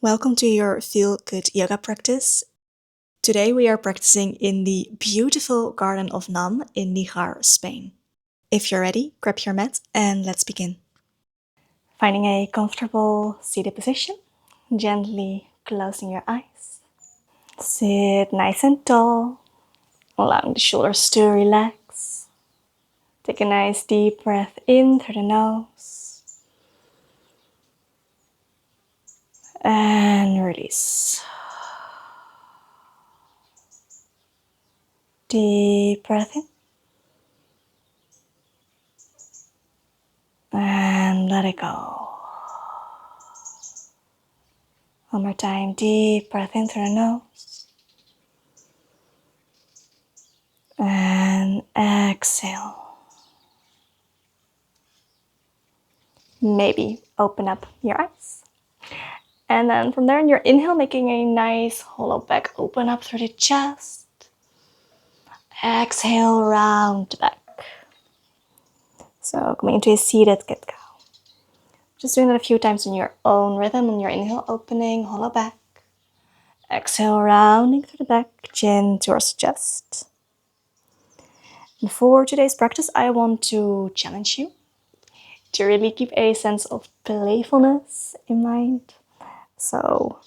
Welcome to your Feel Good Yoga practice. Today we are practicing in the beautiful Garden of Nam in Nijar, Spain. If you're ready, grab your mat and let's begin. Finding a comfortable seated position, gently closing your eyes. Sit nice and tall, allowing the shoulders to relax. Take a nice deep breath in through the nose. And release. Deep breath in. And let it go. One more time, deep breath in through the nose. And exhale. Maybe open up your eyes. And then from there, in your inhale, making a nice hollow back, open up through the chest. Exhale, round back. So coming into a seated get-go. Just doing that a few times in your own rhythm. On your inhale, opening, hollow back. Exhale, rounding through the back, chin towards the chest. And for today's practice, I want to challenge you to really keep a sense of playfulness in mind. So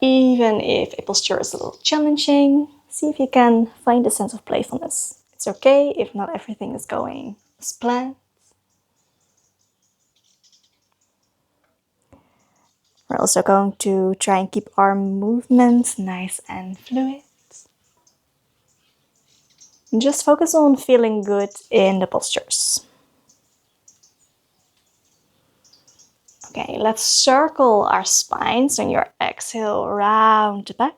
even if a posture is a little challenging, see if you can find a sense of playfulness. It's okay if not everything is going as planned. We're also going to try and keep our movements nice and fluid. And just focus on feeling good in the postures. Okay, let's circle our spine. So in your exhale, round the back.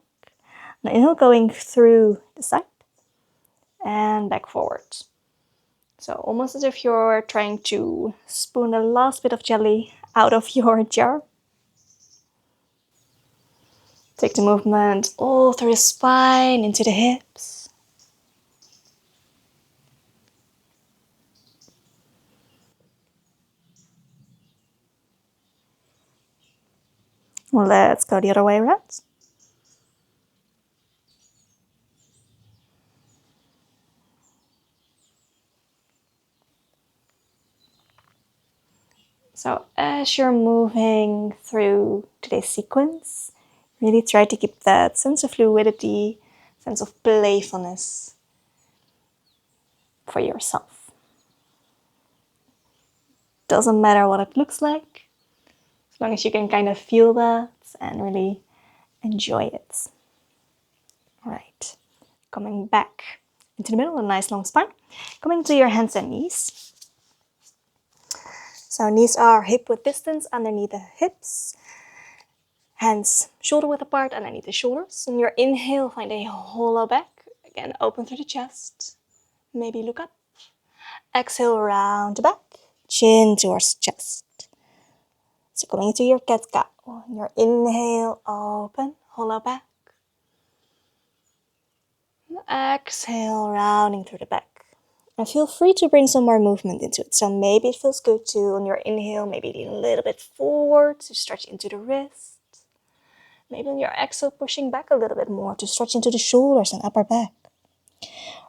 Now inhale, going through the side and back forward. So almost as if you're trying to spoon the last bit of jelly out of your jar. Take the movement all through the spine, into the hips. Let's go the other way around. So as you're moving through today's sequence, really try to keep that sense of fluidity, sense of playfulness for yourself. Doesn't matter what it looks like, as long as you can kind of feel that and really enjoy it. All right, coming back into the middle, a nice long spine. Coming to your hands and knees. So knees are hip width distance underneath the hips. Hands shoulder width apart underneath the shoulders. On your inhale, find a hollow back. Again, open through the chest. Maybe look up. Exhale, round the back. Chin towards chest. So going into your cat-cow. On your inhale, open, hollow back. Exhale, rounding through the back. And feel free to bring some more movement into it. So maybe it feels good to, on your inhale, maybe lean a little bit forward to stretch into the wrist. Maybe on your exhale, pushing back a little bit more to stretch into the shoulders and upper back.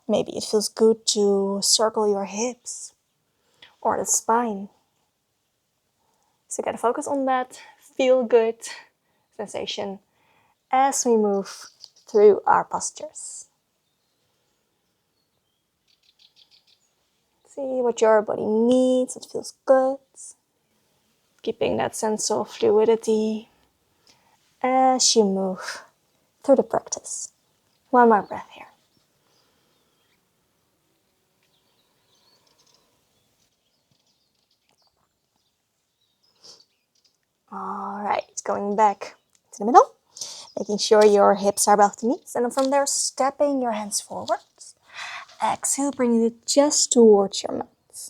Maybe it feels good to circle your hips or the spine. So you gotta focus on that feel good sensation as we move through our postures. See what your body needs, what feels good. Keeping that sense of fluidity as you move through the practice. One more breath here. All right, going back to the middle, making sure your hips are above the knees, and then from there, stepping your hands forwards. Exhale, bringing it just towards your mat.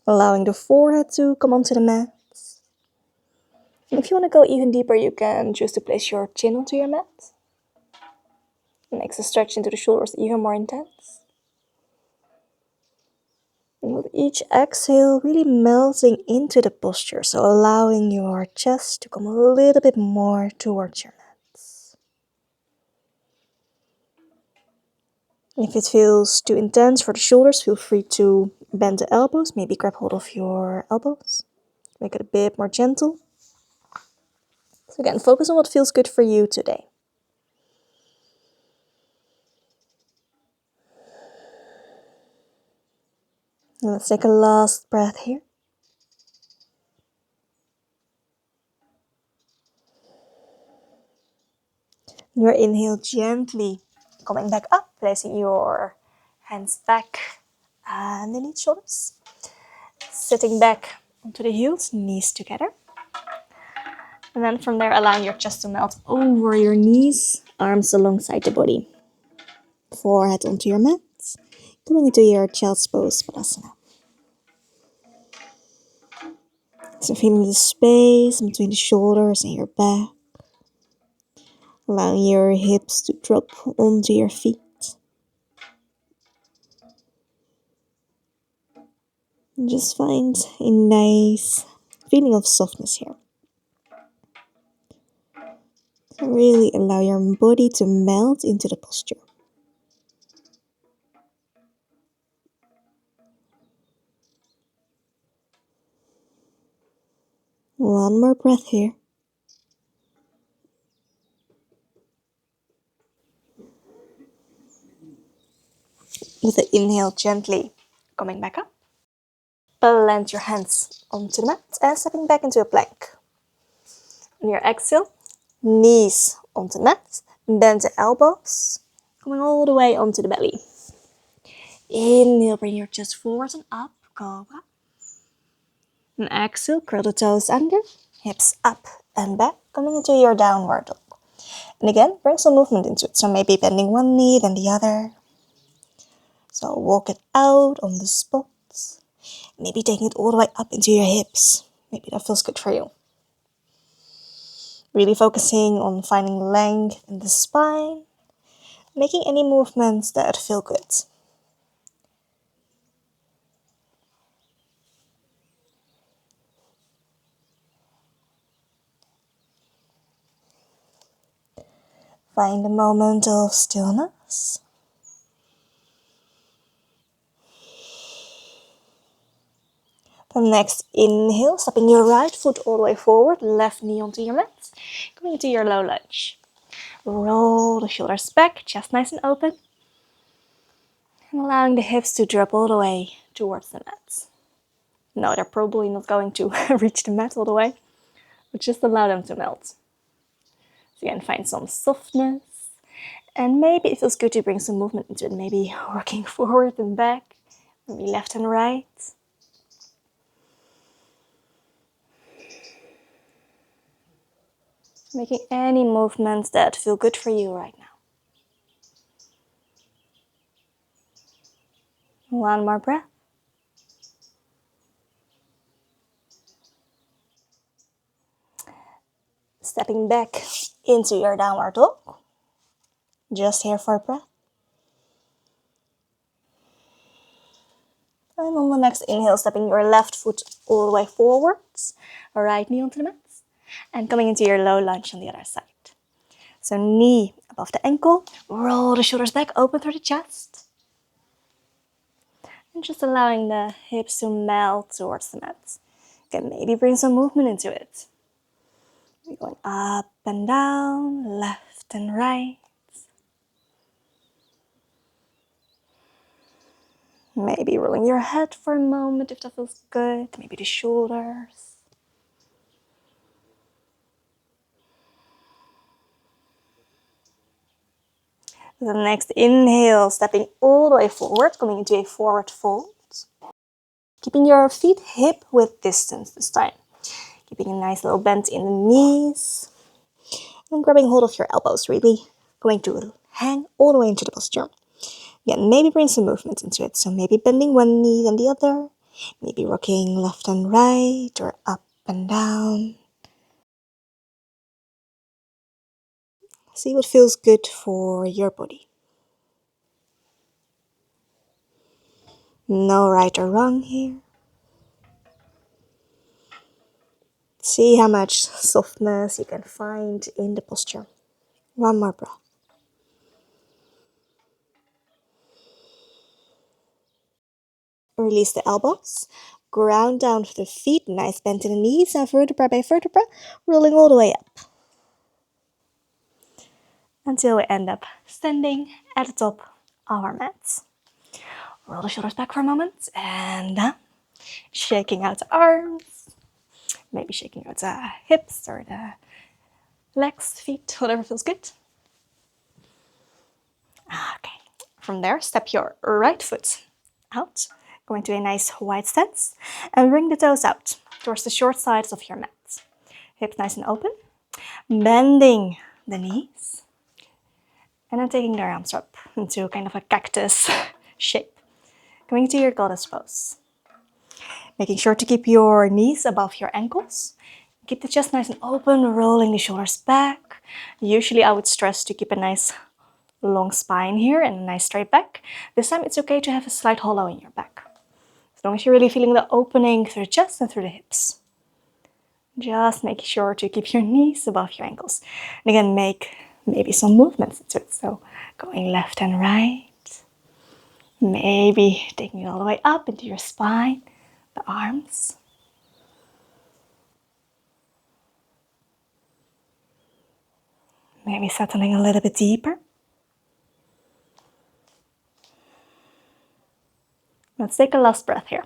Allowing the forehead to come onto the mat. And if you want to go even deeper, you can choose to place your chin onto your mat. It makes the stretch into the shoulders even more intense. And with each exhale, really melting into the posture, so allowing your chest to come a little bit more towards your mat. If it feels too intense for the shoulders, feel free to bend the elbows, maybe grab hold of your elbows. Make it a bit more gentle. So again, focus on what feels good for you today. And let's take a last breath here. Your inhale, gently coming back up, placing your hands back underneath shoulders. Sitting back onto the heels, knees together. And then from there, allowing your chest to melt over your knees, arms alongside the body. Forehead onto your mat, going into your child's pose, Padasana. So feeling the space between the shoulders and your back. Allowing your hips to drop onto your feet. And just find a nice feeling of softness here. So really allow your body to melt into the posture. One more breath here. With the inhale, gently coming back up. Plant your hands onto the mat and stepping back into a plank. On your exhale, knees onto the mat, bend the elbows, coming all the way onto the belly. Inhale, bring your chest forward and up, cobra. And exhale, curl the toes under, hips up and back, coming into your downward dog. And again, bring some movement into it. So maybe bending one knee, then the other. So walk it out on the spot. Maybe taking it all the way up into your hips. Maybe that feels good for you. Really focusing on finding length in the spine. Making any movements that feel good. Find a moment of stillness. The next inhale, stepping your right foot all the way forward, left knee onto your mat, going into your low lunge. Roll the shoulders back, chest nice and open, and allowing the hips to drop all the way towards the mat. No, they're probably not going to reach the mat all the way, but just allow them to melt. So again, find some softness, and maybe it feels good to bring some movement into it, maybe working forward and back, maybe left and right. Making any movements that feel good for you right now. One more breath. Stepping back into your downward dog. Just here for a breath. And on the next inhale, stepping your left foot all the way forwards. Right knee onto the mat. And coming into your low lunge on the other side. So knee above the ankle. Roll the shoulders back, open through the chest. And just allowing the hips to melt towards the mat. Again, maybe bring some movement into it. We're going up and down, left and right. Maybe rolling your head for a moment if that feels good. Maybe the shoulders. The next inhale, stepping all the way forward, coming into a forward fold. Keeping your feet hip width distance this time. Keeping a nice little bend in the knees. And grabbing hold of your elbows, really going to hang all the way into the posture. Again, maybe bring some movement into it. So maybe bending one knee then the other. Maybe rocking left and right or up and down. See what feels good for your body. No right or wrong here. See how much softness you can find in the posture. One more breath. Release the elbows. Ground down to the feet. Nice bend in the knees. And vertebra by vertebra, rolling all the way up. Until we end up standing at the top of our mats. Roll the shoulders back for a moment. And down. Shaking out the arms. Maybe shaking out the hips or the legs, feet, whatever feels good. Okay. From there, step your right foot out. Go into a nice wide stance. And bring the toes out towards the short sides of your mat. Hips nice and open. Bending the knees. And then taking the arms up into kind of a cactus shape. Going to your goddess pose. Making sure to keep your knees above your ankles. Keep the chest nice and open, rolling the shoulders back. Usually I would stress to keep a nice long spine here and a nice straight back. This time it's okay to have a slight hollow in your back. As long as you're really feeling the opening through the chest and through the hips. Just make sure to keep your knees above your ankles. And again, make maybe some movements into it. So going left and right. Maybe taking it all the way up into your spine, the arms. Maybe settling a little bit deeper. Let's take a last breath here.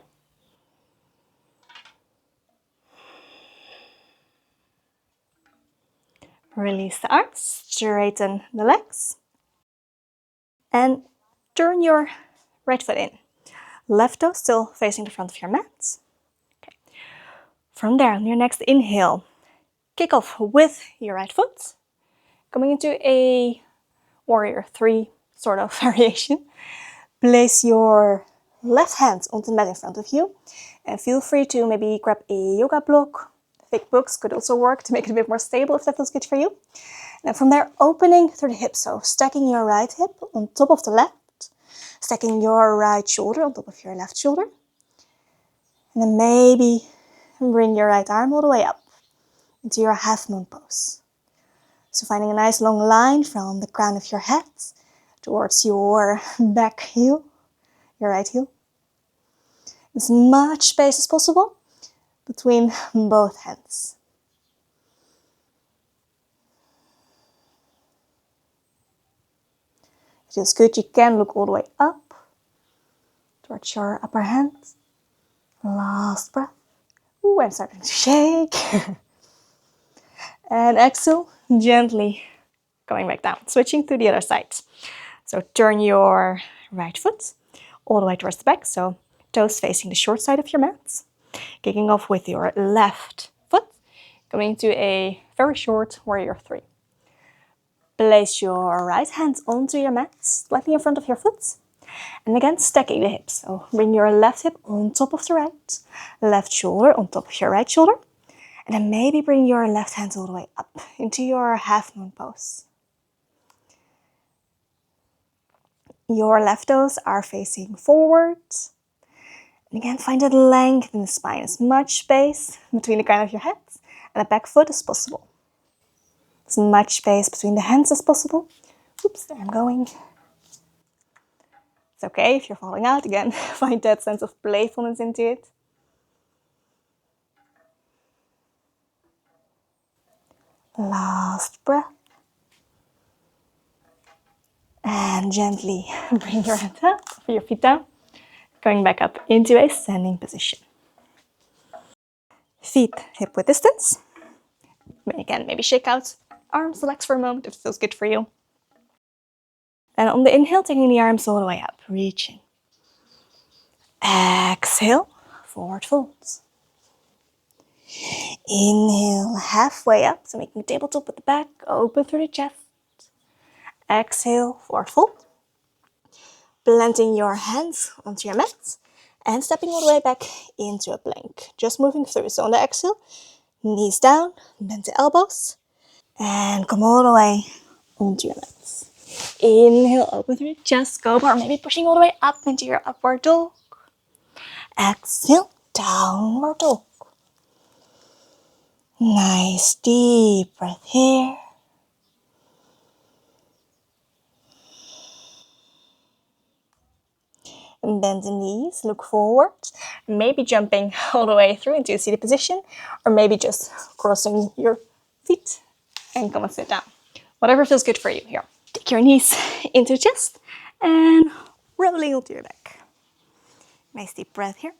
Release the arms, straighten the legs. And turn your right foot in. Left toe still facing the front of your mat. Okay. From there, on your next inhale, kick off with your right foot. Coming into a warrior 3 sort of variation. Place your left hand on the mat in front of you. And feel free to maybe grab a yoga block. Thick books could also work to make it a bit more stable if that feels good for you. And from there, opening through the hips. So stacking your right hip on top of the left. Stacking your right shoulder on top of your left shoulder. And then maybe bring your right arm all the way up into your half moon pose. So finding a nice long line from the crown of your head towards your back heel, your right heel. As much space as possible between both hands. It feels good, you can look all the way up towards your upper hand. Last breath. Ooh, I'm starting to shake. And exhale, gently going back down, switching to the other side. So turn your right foot all the way towards the back, so toes facing the short side of your mat. Kicking off with your left foot, going to a very short warrior 3. Place your right hand onto your mat, slightly in front of your foot. And again, stacking the hips. So bring your left hip on top of the right, left shoulder on top of your right shoulder. And then maybe bring your left hand all the way up into your half moon pose. Your left toes are facing forward. And again, find that length in the spine, as much space between the crown of your head and the back foot as possible. As much space between the hands as possible. Oops, there I'm going. It's okay if you're falling out again. Find that sense of playfulness into it. Last breath. And gently bring your head up, your feet down. Going back up into a standing position. Feet hip width distance. Again, maybe shake out arms, legs for a moment if it feels good for you. And on the inhale, taking the arms all the way up, reaching. Exhale, forward folds. Inhale, halfway up, so making tabletop with the back, open through the chest. Exhale, forward fold. Planting your hands onto your mat and stepping all the way back into a plank. Just moving through. So on the exhale, knees down, bend the elbows, and come all the way onto your mat. Inhale, open through the chest, cobra, or maybe pushing all the way up into your upward dog. Exhale, downward dog. Nice deep breath here. And bend the knees, look forward. Maybe jumping all the way through into a seated position, or maybe just crossing your feet and come and sit down. Whatever feels good for you here. Take your knees into your chest and rolling onto your back. Nice deep breath here.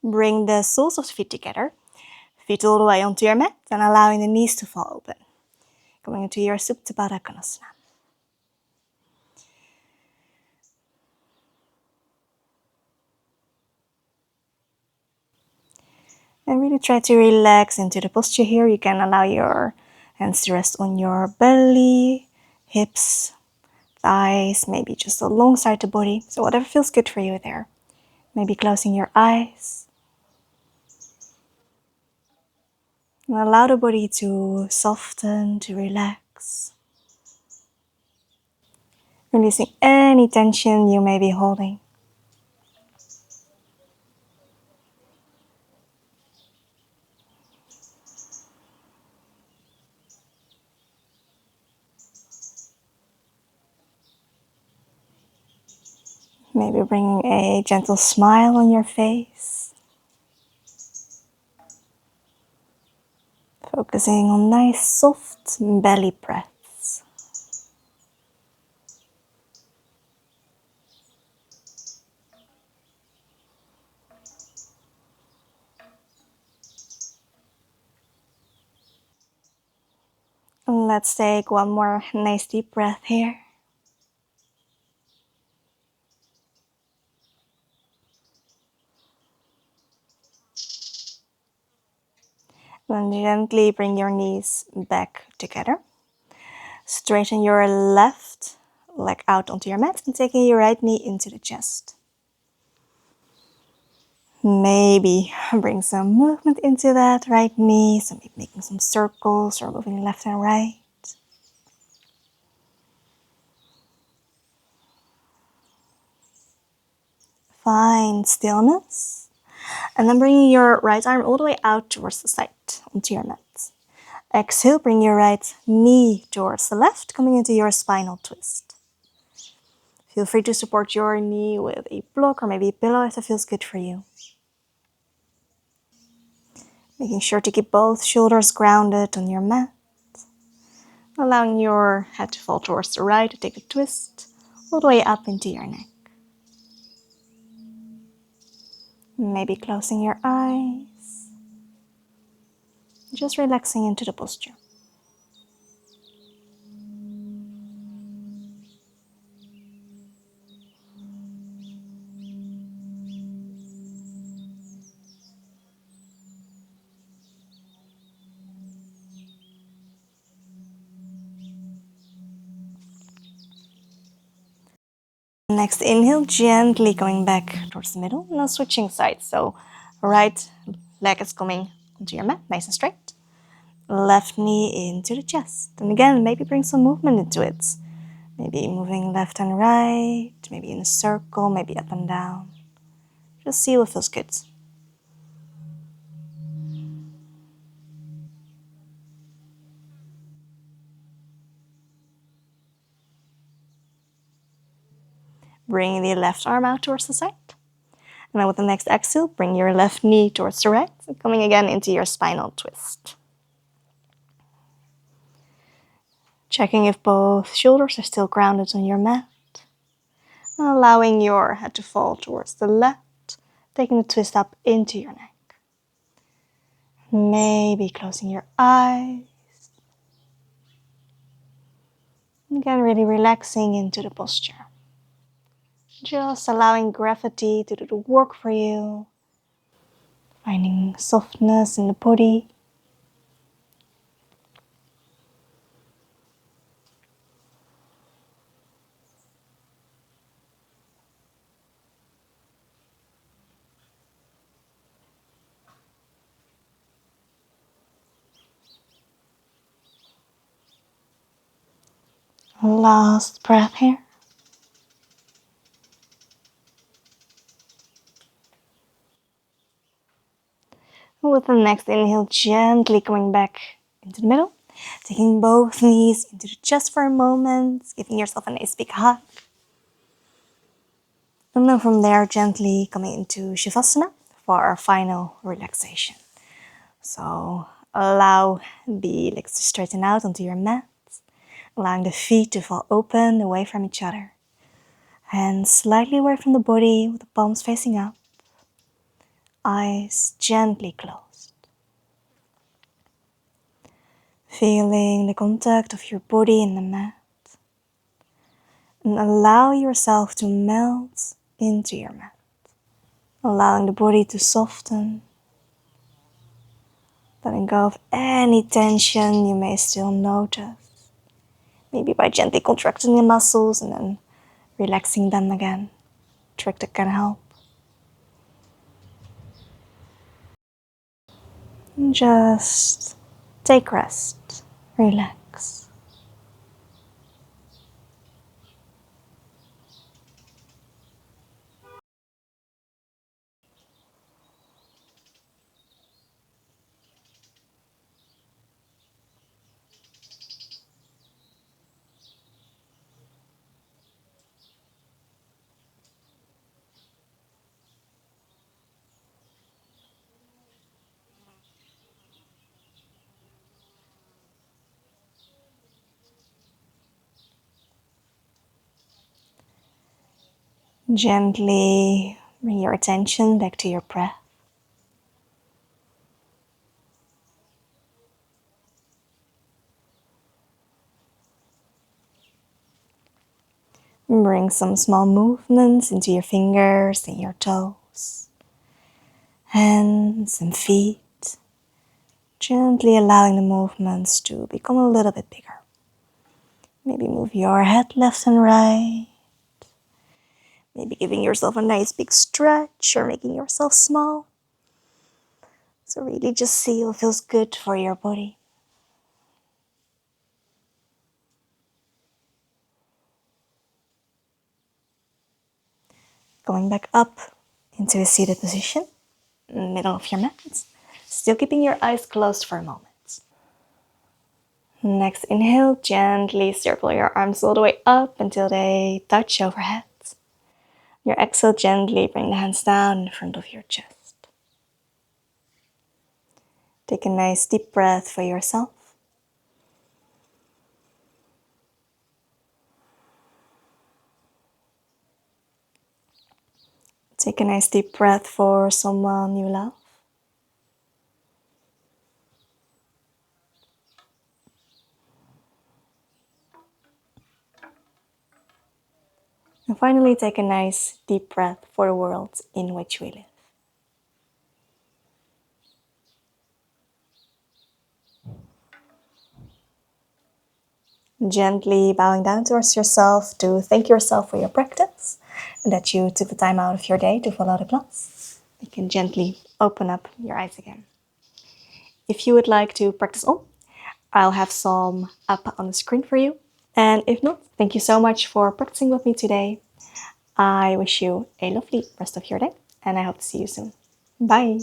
Bring the soles of the feet together. Feet all the way onto your mat and allowing the knees to fall open. Going into your Supta Baddha Konasana. And really try to relax into the posture here. You can allow your hands to rest on your belly, hips, thighs, maybe just alongside the body. So whatever feels good for you there. Maybe closing your eyes. And allow the body to soften, to relax. Releasing any tension you may be holding. Maybe bringing a gentle smile on your face. Focusing on nice, soft belly breaths. Let's take one more nice deep breath here. Then gently bring your knees back together. Straighten your left leg out onto your mat and taking your right knee into the chest. Maybe bring some movement into that right knee, so maybe making some circles or moving left and right. Find stillness. And then bringing your right arm all the way out towards the side onto your mat. Exhale, bring your right knee towards the left, coming into your spinal twist. Feel free to support your knee with a block or maybe a pillow if that feels good for you. Making sure to keep both shoulders grounded on your mat. Allowing your head to fall towards the right to take a twist all the way up into your neck. Maybe closing your eyes. Just relaxing into the posture. Next inhale, gently going back towards the middle. Now switching sides. So right leg is coming onto your mat, nice and straight. Left knee into the chest. And again, maybe bring some movement into it. Maybe moving left and right, maybe in a circle, maybe up and down. Just see what feels good. Bring the left arm out towards the side. And then with the next exhale, bring your left knee towards the right, and coming again into your spinal twist. Checking if both shoulders are still grounded on your mat. And allowing your head to fall towards the left, taking the twist up into your neck. Maybe closing your eyes. And again, really relaxing into the posture. Just allowing gravity to do the work for you. Finding softness in the body. Last breath here. With the next inhale, gently coming back into the middle. Taking both knees into the chest for a moment, giving yourself a nice big hug. And then from there, gently coming into Shavasana for our final relaxation. So allow the legs to straighten out onto your mat, allowing the feet to fall open away from each other. Hands slightly away from the body with the palms facing up. Eyes gently closed. Feeling the contact of your body in the mat. And allow yourself to melt into your mat. Allowing the body to soften. Letting go of any tension you may still notice. Maybe by gently contracting the muscles and then relaxing them again. Trick that can help. And just take rest. Relax. Gently bring your attention back to your breath. Bring some small movements into your fingers and your toes, hands and feet. Gently allowing the movements to become a little bit bigger. Maybe move your head left and right. Maybe giving yourself a nice big stretch or making yourself small. So really just see what feels good for your body. Going back up into a seated position, in the middle of your mat. Still keeping your eyes closed for a moment. Next inhale, gently circle your arms all the way up until they touch overhead. Your exhale, gently bring the hands down in front of your chest. Take a nice deep breath for yourself. Take a nice deep breath for someone you love. And finally, take a nice deep breath for the world in which we live. Gently bowing down towards yourself to thank yourself for your practice and that you took the time out of your day to follow the class. You can gently open up your eyes again. If you would like to practice on, I'll have some up on the screen for you. And if not, thank you so much for practicing with me today. I wish you a lovely rest of your day and I hope to see you soon. Bye!